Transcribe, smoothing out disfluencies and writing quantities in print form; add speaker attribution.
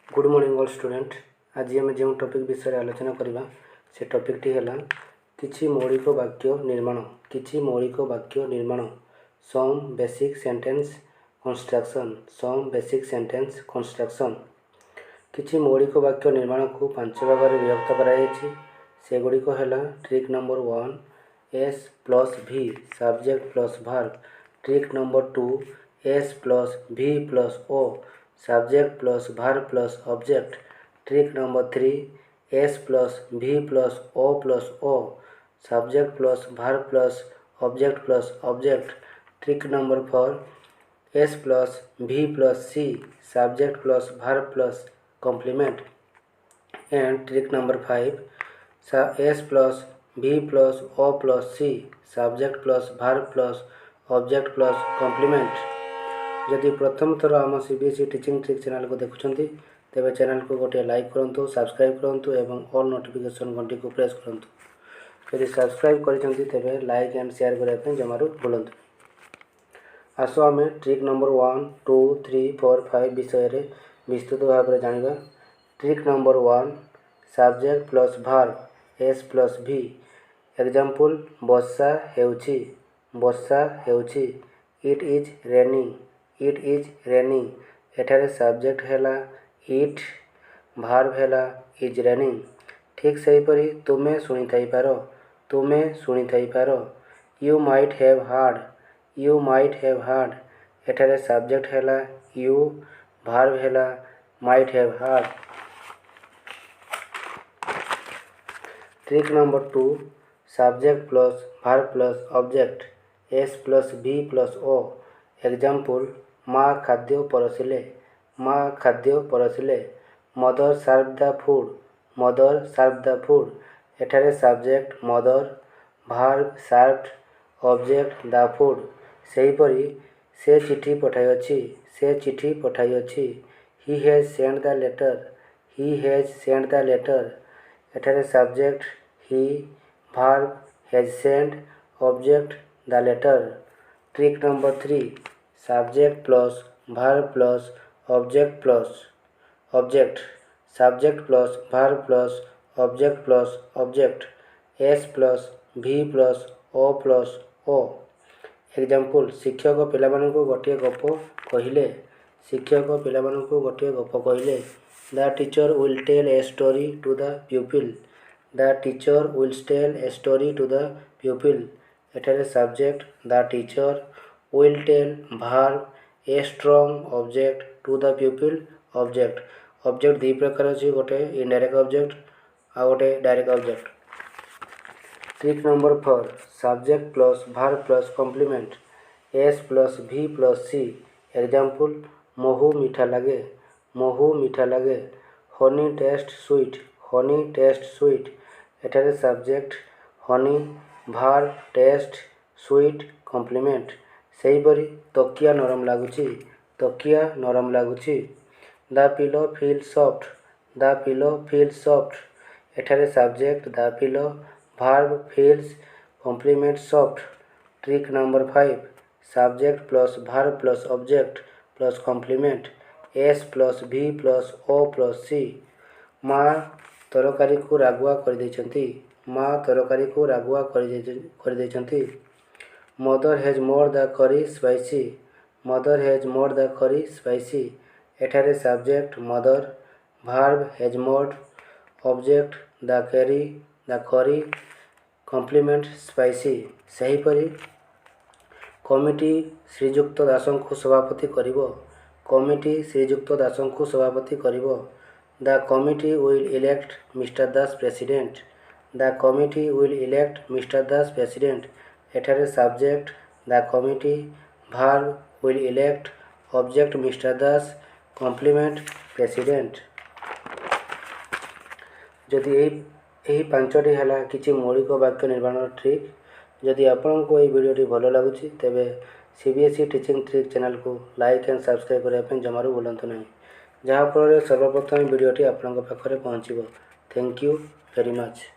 Speaker 1: Good morning all student. आज आम जो टॉपिक विषय आलोचना करवा से टॉपिक टी है किछि मौलिक वाक्य निर्माण सम बेसिक सेंटेंस कंस्ट्रक्शन किछि मौलिक वाक्य निर्माण को 5 भाग में विभक्त कराଯାଇଛି। से गुड़िक है trick number 1 S plus V subject plus verb. Trick number 2 S plus V plus O subject plus verb plus object. Trick number 3 S plus V plus O subject plus verb plus object. Trick number 4 S plus V plus C subject plus verb plus complement. And trick number 5 S plus V plus O plus C subject plus verb plus object plus complement. जदि प्रथम थर आम CBSE teaching trick channel को देखुंत तेरे channel को गोटे like करूँ, subscribe करूँ एवं ऑल नोटिफिकेशन घंटी को प्रेस करूँ। यदि सब्सक्राइब कर लाइक एंड शेयर करने जमारू भूलु। आसो आम ट्रिक नंबर 1 2 3 4 5 विषय में विस्तृत भाव में जाना। Trick number 1 subject plus verb S plus V. Example वर्षा हेउची इट इज रेनिंग। एठारे सब्जेक्ट हैला इट वर्ब हैला इज रेनिंग। ठीक सही परी तुमे शुणी पार यू माइट हैव हार्ड। एठारे सब्जेक्ट हैला यू वर्ब हैला might have heard. Trick number 2 subject plus verb plus object S plus V plus O. Example माँ खाद्य परसिले मदर सर्व द फूड। एठारे subject mother verb served object the food. सेहीपरि से चिठी पठाइछि he has send the letter. एठारे subject he verb has send object the letter. Trick number 3 subject plus verb plus object subject plus verb plus object S plus V plus O. Example शिक्षक पिलामानंकु गोटे गप कहिले the teacher will tell a story to the pupil. एठारे subject the teacher will tell verb a strong object to the pupil object दी प्रकार अच्छी गोटे indirect object आ गोटे direct object. Trick number 4 subject plus verb plus complement S plus V plus C. Example महू मीठा लगे honey taste sweet. एठारे subject honey verb taste sweet complement. सेहीपरि तकिया नरम लगुची द पिलो फील सॉफ्ट। एठारे subject the pillow verb feels complement soft. Trick number 5 subject plus verb plus object plus complement S plus V plus O plus सी। माँ तरकारी को रागुआ कर देछंती। Mother has more the curry spicy. एठारे subject mother verb has more object the curry complement spicy. सेहीपरि committee श्रीजुक्त दासों को सभापति करिवो the committee will elect Mister Das president. एठारे subject the committee verb will elect object Mister Das complement president. जदि यही 5टी है किसी मौलिक वाक्य निर्माण ट्रिक। जदि आपन को ये वीडियो भल लगुच तेबे सीबीएसई टीचिंग ट्रिक चैनल को लाइक एंड सब्सक्राइब करने जमारू भूलु नहीं, जहाँफल सर्वप्रथम वीडियोटी आपन पाखे पहुँचो। Thank you very much.